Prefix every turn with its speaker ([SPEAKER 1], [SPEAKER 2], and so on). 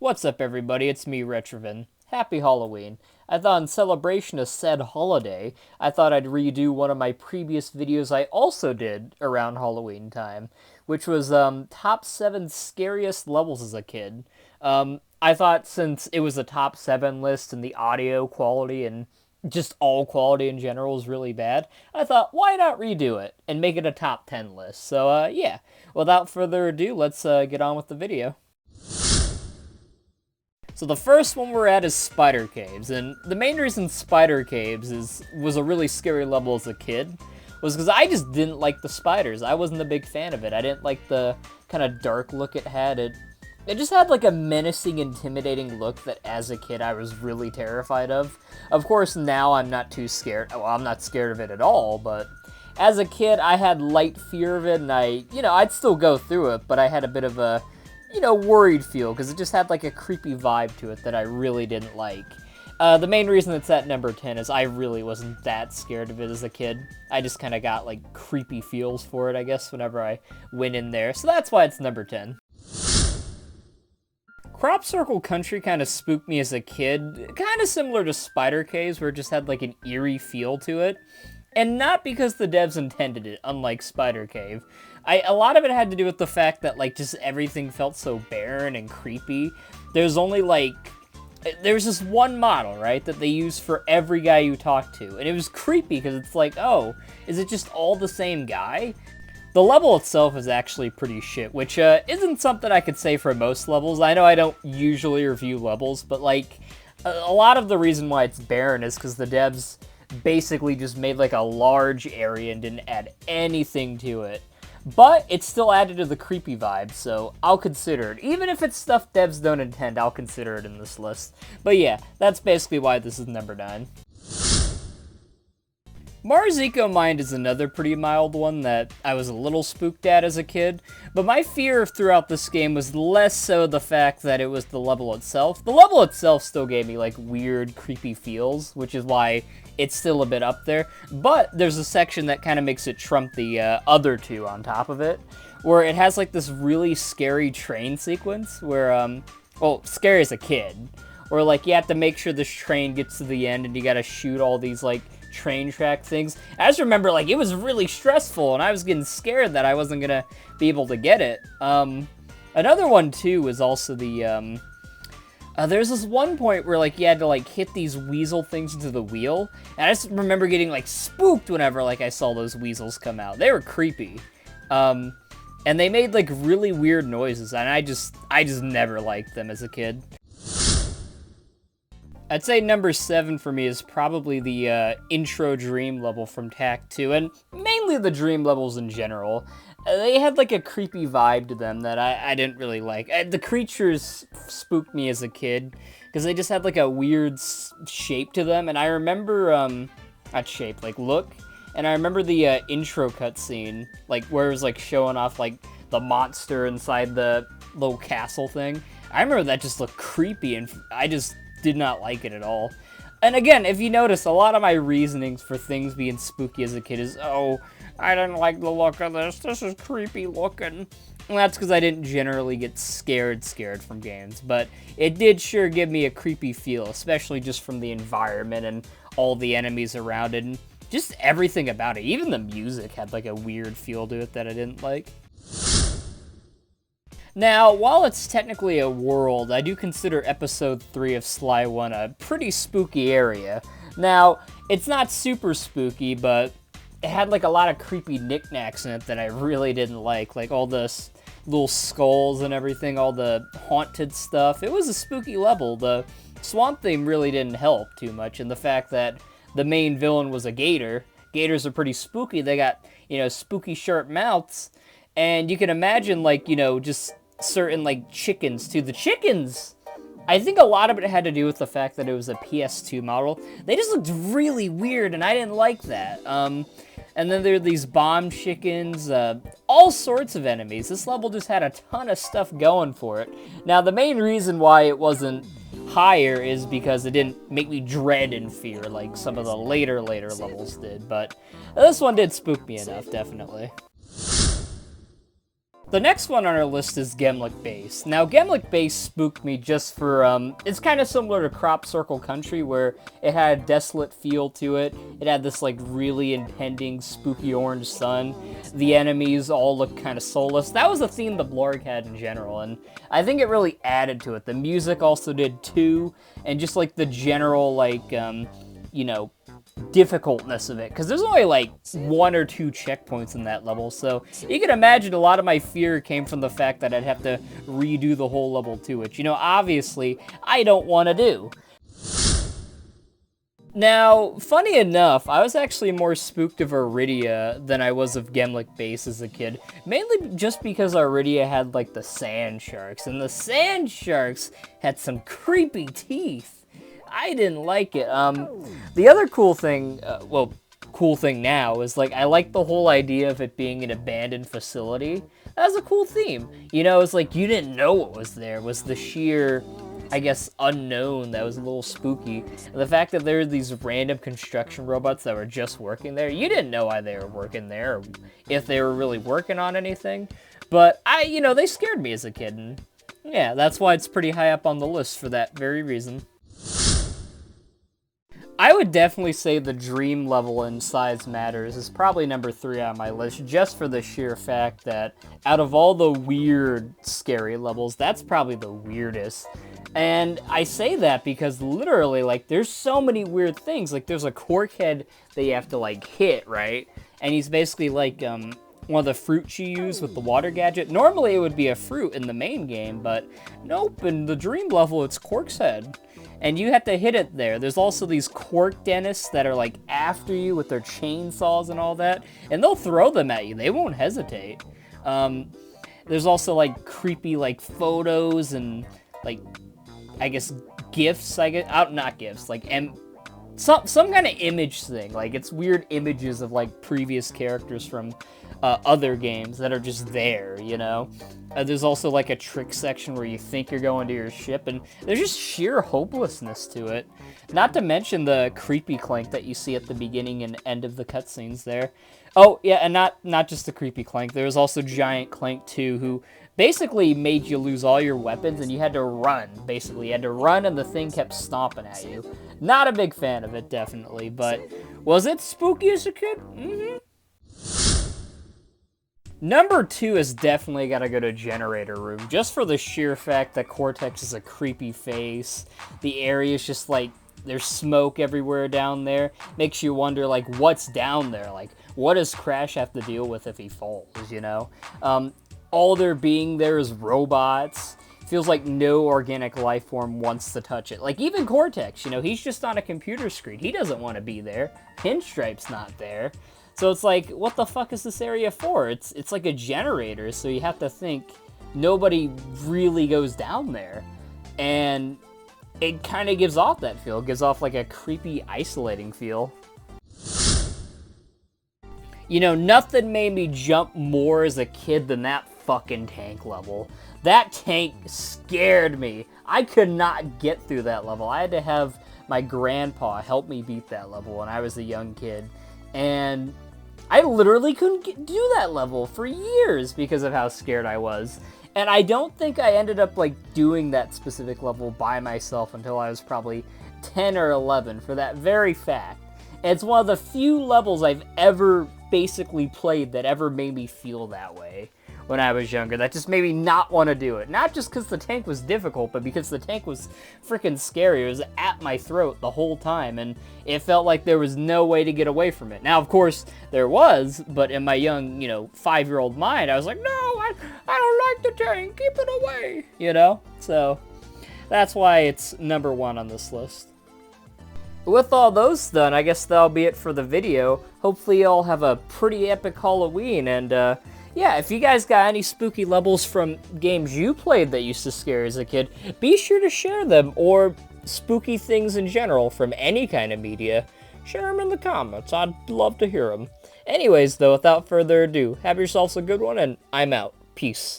[SPEAKER 1] What's up, everybody? It's me, Retrovan. Happy Halloween. I thought in celebration of said holiday, I thought I'd redo one of my previous videos I also did around Halloween time, which was top 7 scariest levels as a kid. I thought since it was a top 7 list and the audio quality and just all quality in general is really bad, I thought, why not redo it and make it a top 10 list? So, yeah, without further ado, let's get on with the video. So the first one we're at is Spider Caves, and the main reason Spider Caves was a really scary level as a kid was because I just didn't like the spiders. I wasn't a big fan of it. I didn't like the kind of dark look it had. It just had like a menacing, intimidating look that as a kid I was really terrified of. Of course, now I'm not too scared. Well, I'm not scared of it at all, but as a kid I had light fear of it, and I'd still go through it, but I had a bit of a worried feel, because it just had like a creepy vibe to it that I really didn't like. The main reason it's at number 10 is I really wasn't that scared of it as a kid. I just kind of got like creepy feels for it, I guess, whenever I went in there. So that's why it's number 10. Crop Circle Country kind of spooked me as a kid, kind of similar to Spider Caves, where it just had like an eerie feel to it. And not because the devs intended it, unlike Spider Cave. A lot of it had to do with the fact that, like, just everything felt so barren and creepy. There's this one model, right, that they use for every guy you talk to. And it was creepy, because it's like, oh, is it just all the same guy? The level itself is actually pretty shit, which isn't something I could say for most levels. I know I don't usually review levels, but, like, a lot of the reason why it's barren is because the devs basically just made like a large area and didn't add anything to it. But it still added to the creepy vibe, so I'll consider it. Even if it's stuff devs don't intend, I'll consider it in this list. But yeah, that's basically why this is number 9. Mars Eco Mind is another pretty mild one that I was a little spooked at as a kid, but my fear throughout this game was less so the fact that it was the level itself. The level itself still gave me like weird, creepy feels, which is why it's still a bit up there, but there's a section that kind of makes it trump the other two on top of it, where it has like this really scary train sequence where, well, scary as a kid, where like you have to make sure this train gets to the end and you gotta shoot all these like train track things. I just remember like it was really stressful and I was getting scared that I wasn't gonna be able to get it. Another one too was also the there's this one point where like you had to like hit these weasel things into the wheel, and I just remember getting like spooked whenever like I saw those weasels come out. They were creepy. And they made like really weird noises, and I just never liked them as a kid. I'd say number 7 for me is probably the intro dream level from Tak 2, and mainly the dream levels in general. They had like a creepy vibe to them that I didn't really like. The creatures spooked me as a kid, because they just had like a weird shape to them, and I remember, not shape, like look, and I remember the intro cutscene, like where it was like showing off like the monster inside the little castle thing. I remember that just looked creepy, and I just did not like it at all. And again, if you notice, a lot of my reasonings for things being spooky as a kid is, oh, I didn't like the look of this is creepy looking. And that's because I didn't generally get scared from games, but it did sure give me a creepy feel, especially just from the environment and all the enemies around it, and just everything about it. Even the music had like a weird feel to it that I didn't like. Now, while it's technically a world, I do consider Episode 3 of Sly 1 a pretty spooky area. Now, it's not super spooky, but it had like a lot of creepy knickknacks in it that I really didn't like all the little skulls and everything, all the haunted stuff. It was a spooky level. The swamp theme really didn't help too much, and the fact that the main villain was a gator. Gators are pretty spooky. They got, spooky sharp mouths, and you can imagine like, just certain like chickens too. The chickens, I think a lot of it had to do with the fact that it was a PS2 model. They just looked really weird, and I didn't like that. And then there are these bomb chickens, all sorts of enemies. This level just had a ton of stuff going for it. Now, the main reason why it wasn't higher is because it didn't make me dread and fear like some of the later levels did, but this one did spook me enough, definitely. The next one on our list is Gemlik Base. Now, Gemlik Base spooked me just for, it's kind of similar to Crop Circle Country, where it had a desolate feel to it. It had this, like, really impending, spooky orange sun. The enemies all looked kind of soulless. That was a theme the Blarg had in general, and I think it really added to it. The music also did too, and just, like, the general, like, you know, difficultness of it, because there's only like 1 or 2 checkpoints in that level, so you can imagine a lot of my fear came from the fact that I'd have to redo the whole level too, which, you know, obviously I don't want to do. Now, funny enough, I was actually more spooked of Aridia than I was of Gemlik Base as a kid, mainly just because Aridia had like the sand sharks, and the sand sharks had some creepy teeth. I didn't like it. The other cool thing, well, cool thing now is, like, I like the whole idea of it being an abandoned facility. That was a cool theme. You know, it's like you didn't know what was there. It was the sheer, I guess, unknown that was a little spooky. And the fact that there were these random construction robots that were just working there, you didn't know why they were working there, or if they were really working on anything. But you know, they scared me as a kid, and yeah, that's why it's pretty high up on the list for that very reason. I would definitely say the dream level in Size Matters is probably number 3 on my list, just for the sheer fact that out of all the weird, scary levels, that's probably the weirdest. And I say that because literally, like, there's so many weird things. Like, there's a cork head that you have to, like, hit, right? And he's basically, like, one of the fruits you use with the water gadget. Normally, it would be a fruit in the main game, but nope, in the dream level, it's Cork's head. And you have to hit it there. There's also these cork dentists that are, like, after you with their chainsaws and all that. And they'll throw them at you. They won't hesitate. There's also, like, creepy, like, photos and, like, I guess, GIFs, not GIFs, like, some kind of image thing. Like, it's weird images of, like, previous characters from other games that are just there, you know? There's also, like, a trick section where you think you're going to your ship, and there's just sheer hopelessness to it. Not to mention the creepy Clank that you see at the beginning and end of the cutscenes there. Oh, yeah, and not just the creepy Clank. There was also Giant Clank 2, who basically made you lose all your weapons, and you had to run, basically. You had to run, and the thing kept stomping at you. Not a big fan of it, definitely, but was it spooky as a kid? Mm-hmm. Number 2 has definitely got to go to Generator Room, just for the sheer fact that Cortex is a creepy face. The area is just like, there's smoke everywhere down there. Makes you wonder, like, what's down there? Like, what does Crash have to deal with if he falls, you know? All there being there is robots. Feels like no organic life form wants to touch it. Like, even Cortex, you know, he's just on a computer screen. He doesn't want to be there. Pinstripe's not there. So it's like, what the fuck is this area for? It's like a generator, so you have to think nobody really goes down there. And it kind of gives off that feel. It gives off like a creepy, isolating feel. You know, nothing made me jump more as a kid than that fucking tank level. That tank scared me. I could not get through that level. I had to have my grandpa help me beat that level when I was a young kid. And I literally couldn't do that level for years because of how scared I was. And I don't think I ended up, like, doing that specific level by myself until I was probably 10 or 11 for that very fact. And it's one of the few levels I've ever basically played that ever made me feel that way when I was younger. That just made me not want to do it. Not just because the tank was difficult, but because the tank was freaking scary. It was at my throat the whole time, and it felt like there was no way to get away from it. Now, of course, there was, but in my young, you know, 5-year-old mind, I was like, no, I don't like the tank, keep it away, you know? So, that's why it's number 1 on this list. With all those done, I guess that'll be it for the video. Hopefully you all have a pretty epic Halloween, and yeah, if you guys got any spooky levels from games you played that used to scare as a kid, be sure to share them, or spooky things in general from any kind of media. Share them in the comments, I'd love to hear them. Anyways, though, without further ado, have yourselves a good one, and I'm out. Peace.